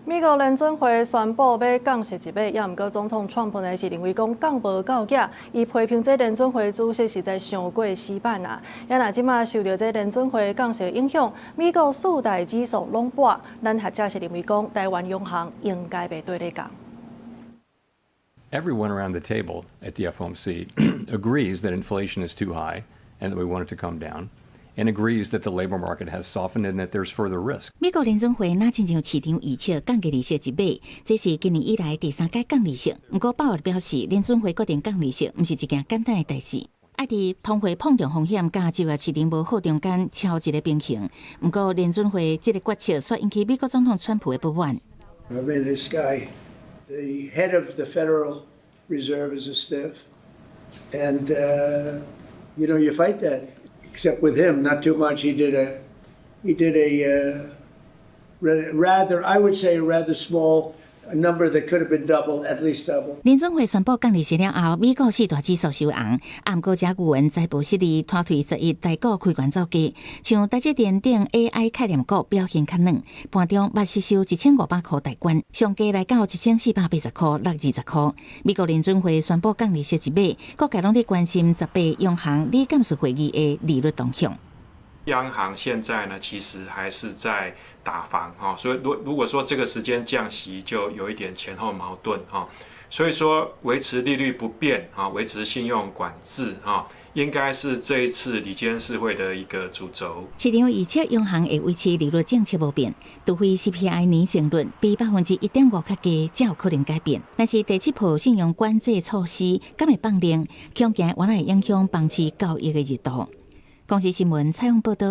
美国联准会宣布要降息一码，也毋过总统川普呢是认为讲降无够额，伊批评这联准会主席实在伤过死板啊。也若即马受到这联准会降息影响，美国四大指数拢跌，咱学者是认为讲台湾央行应该袂对咧降。Everyone around the table at the FOMC agrees that inflation is too high and that we want it to come down. And agrees that the labor market has softened and that there's further risk. 美国联准会那亲像市场预测降低利息一码，这是今年以来第3届降利息。不过鲍尔表示，联准会决定降利息，不是一件简单的代志。爱伫通货膨胀风险甲就业市场无好中间超一个平衡。不过联准会这个决策，却引起美国总统川普的不满。I mean, this guy, the head of the Federal Reserve is a stiff, and you fight that. Except with him, not too much. He did a rather, I would say, a rather small number that could have been double, at least double. 联准会宣布降利息了后，美股四大指数收红，不过甲股文财报失利拖退11大股开悬走低，像台积电等 AI 概念股表现较软，盘中捌失守1500块大关，上价来到1480块，落20块。美国联准会宣布降利息一码，各界拢在关心18央行理监事会议的利率动向。央行现在呢，其实还是在打房哈，所以如果说这个时间降息，就有一点前后矛盾哈。所以说维持利率不变啊，维持信用管制啊，应该是这一次理监事会的一个主轴。市场预测央行会维持利率政策不变，除非 CPI 年成率比1.5%较低，才有可能改变。但是第7波信用管制措施敢会放量，恐惊原来会影响房市交易的热度。公司新闻采访报道。